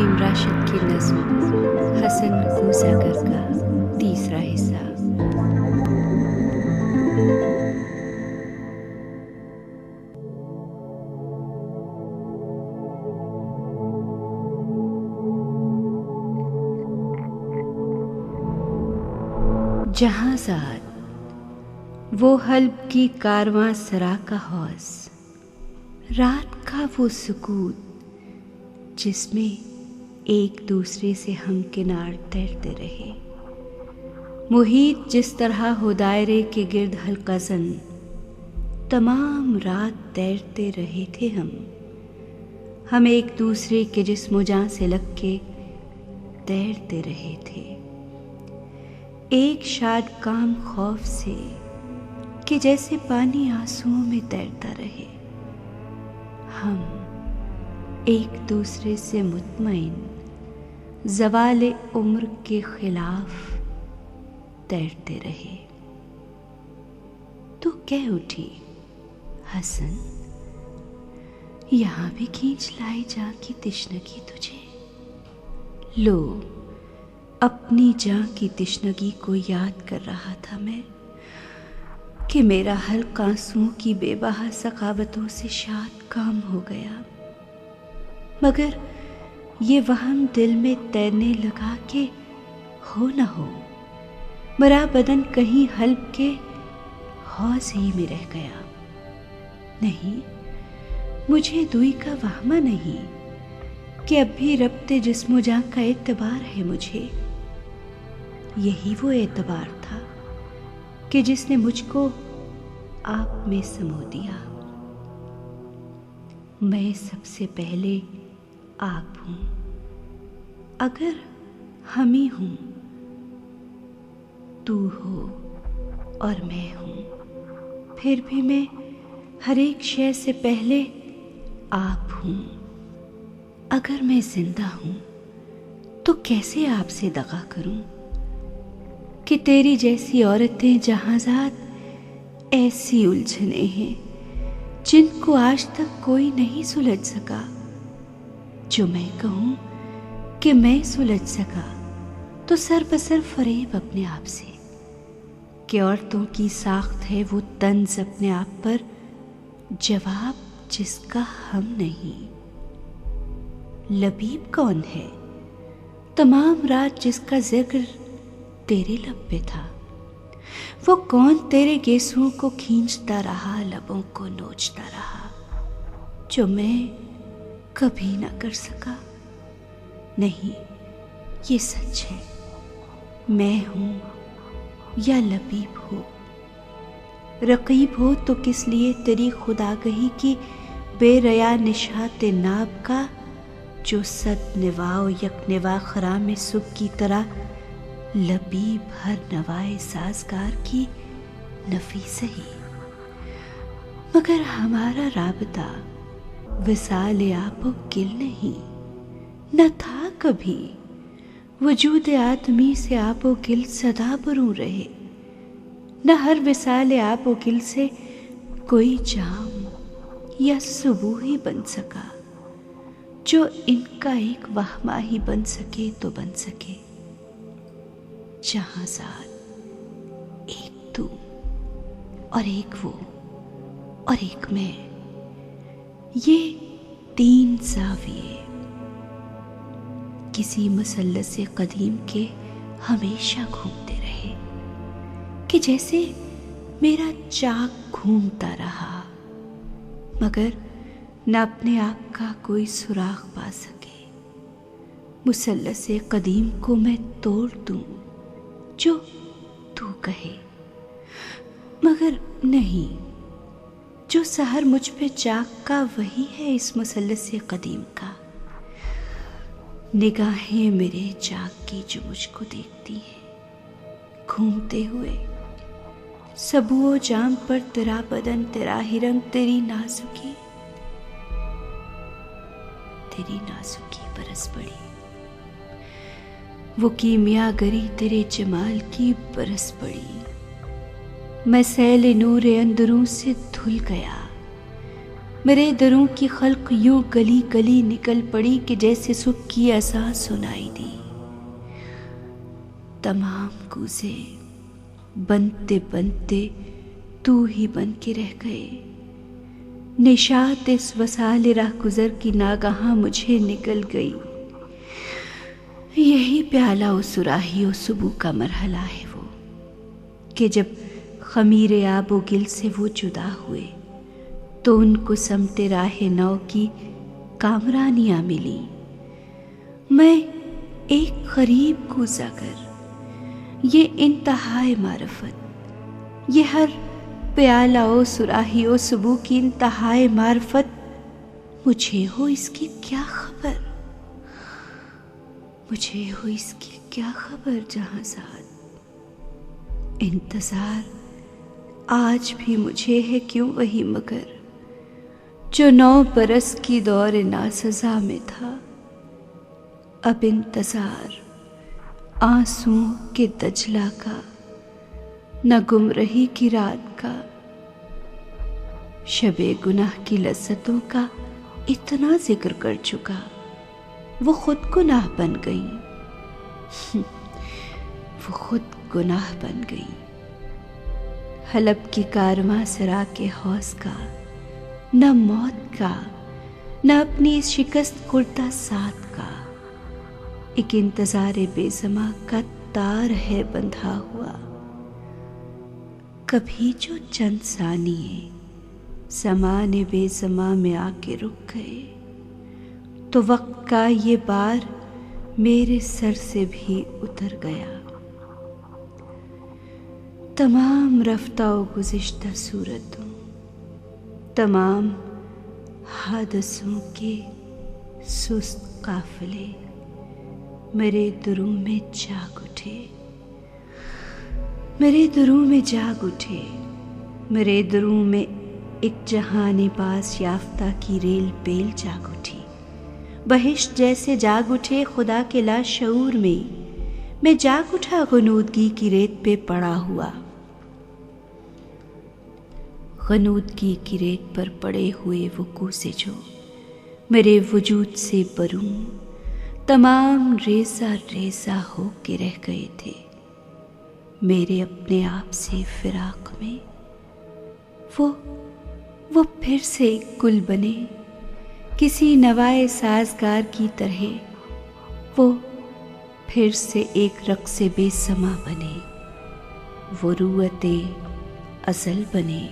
करीम राशिद की नज़्म हसन मूसागर का तीसरा हिस्सा। जहाज़ात वो हल्ब की कारवां सरा का हौस, रात का वो सुकूत जिसमें एक दूसरे से हम किनार तैरते रहे। मुहीत जिस तरह हो दायरे के गिर्द हल्क़ज़न, तमाम रात तैरते रहे थे हम एक दूसरे के जिस्म जान से लग के तैरते रहे थे। एक शाद काम खौफ से कि जैसे पानी आंसुओं में तैरता रहे, हम एक दूसरे से मुतमईन ज़वाले उम्र के खिलाफ तैरते रहे। तो कह उठी, हसन, यहां भी खींच लाई जां की तिश्नगी तुझे। लो, अपनी जां की तिश्नगी को याद कर रहा था मैं कि मेरा हल्क आंसुओं की बेबहा सखावतों से शाद काम हो गया, मगर ये वहम दिल में तैरने लगा कि हो न हो मरा बदन कहीं हल्क के हौज ही में रह गया। नहीं, मुझे दुई का वहमा नहीं कि अब भी रब्ते जिस्मो जां का एतबार है मुझे। यही वो एतबार था कि जिसने मुझको आप में समो दिया। मैं सबसे पहले आप हूं, अगर हम ही हूं, तू हो और मैं हूं, फिर भी मैं हर एक शय से पहले आप हूं। अगर मैं जिंदा हूं तो कैसे आपसे दगा करूं कि तेरी जैसी औरतें जहाज़ात ऐसी उलझने हैं जिनको आज तक कोई नहीं सुलझ सका। जो मैं कहूं कि मैं सुलझ सका तो सर बसर फरेब अपने आप से कि औरतों की साख्त है वो तंज अपने आप पर, जवाब जिसका हम नहीं। लबीब कौन है तमाम रात जिसका जिक्र तेरे लब पे था? वो कौन तेरे गेसुओं को खींचता रहा, लबों को नोचता रहा, जो मैं कभी ना कर सका? नहीं, ये सच है, मैं हूं या लबीब हो। रकीब हो तो किस लिए तेरी खुदागही की बेरया निशात नाब का, जो सद निवाओ यक निवा खराम सुब की तरह लबीब हर नवाए साजगार की नफी सही। मगर हमारा राबता विसाल आपो गिल नहीं, न था कभी। वजूद आदमी से आपो गिल सदा बरूं रहे, न हर विसाल आपो गिल से कोई जाम या सुबह ही बन सका, जो इनका एक वहमा ही बन सके तो बन सके। जहाज़ात एक तू और एक वो और एक मैं, ये तीन ज़ाविये किसी मसल्लस कदीम के हमेशा घूमते रहे कि जैसे मेरा चाक घूमता रहा, मगर न अपने आँख का कोई सुराग पा सके। मुसल्लस कदीम को मैं तोड़ दूं जो तू कहे, मगर नहीं, जो सहर मुझ पे चाक का वही है इस मुसल्लस कदीम का। निगाहें मेरे चाक की जो मुझको देखती हैं घूमते हुए, सबुओ जाम पर तेरा बदन, तेरा ही रंग, तेरी नाजुकी बरस पड़ी। वो कीमियागरी तेरे जमाल की बरस पड़ी। 'मैं सैल नूर अंदरों से धुल गया, मेरे दरों की खल्क यूं गली गली निकल पड़ी कि जैसे सुख की अज़ान सुनाई दी। तमाम कूजे बनते बनते तू ही बन के रह गए। निशात इस वसाल राह गुजर की नागहां मुझे निकल गई। यही प्याला ओ सुराही ओ सुबह का मरहला है वो, कि जब खमीरे आबो गिल से वो जुदा हुए तो उनको समते राहे नौ की कामरानियां मिली। मैं एक गरीब को जाकर ये इंतहाए मारफत, ये हर प्याला ओ सुराही ओ सुबह की इंतहाए मारफत, मुझे हो इसकी क्या खबर, मुझे हो इसकी क्या खबर। जहां साथ इंतजार आज भी मुझे है क्यों वही मगर, जो 9 बरस की दौर नासज़ा में था। अब इंतजार आंसुओं के दजला का, न गुमरही की रात का, शबे गुनाह की लज्जतों का इतना जिक्र कर चुका, वो खुद गुनाह बन गई। वो खुद गुनाह बन गई। हलब की कारवां सरा के हौस का, न मौत का, न अपनी शिकस्त कुर्ता साथ का, एक इंतजारे बेसमा का तार है बंधा हुआ। कभी जो चंद सानिए ज़माने बेसमा में आके रुक गए, तो वक्त का ये बार मेरे सर से भी उतर गया। तमाम रफ्ता व गुज़िश्ता सूरतों, तमाम हादसों के सुस्त काफिले मेरे दिलों में जाग उठे, मेरे दिलों में जाग उठे। मेरे दिलों में एक जहाने पास याफ्ता की रेल बेल जाग उठी। बहिश्त जैसे जाग उठे खुदा के लाशऊर में, मैं जाग उठा गनूदगी की रेत पे पड़ा हुआ। गनूदगी की रेत पर पड़े हुए वो कूसे जो मेरे वजूद से बरूं तमाम रेजा रेजा हो के रह गए थे। मेरे अपने आप से फिराक में वो फिर से एक गुल बने, किसी नवाए साजगार की तरह वो फिर से एक रक़्स बेसमा बने, वो रूअते अज़ल बने।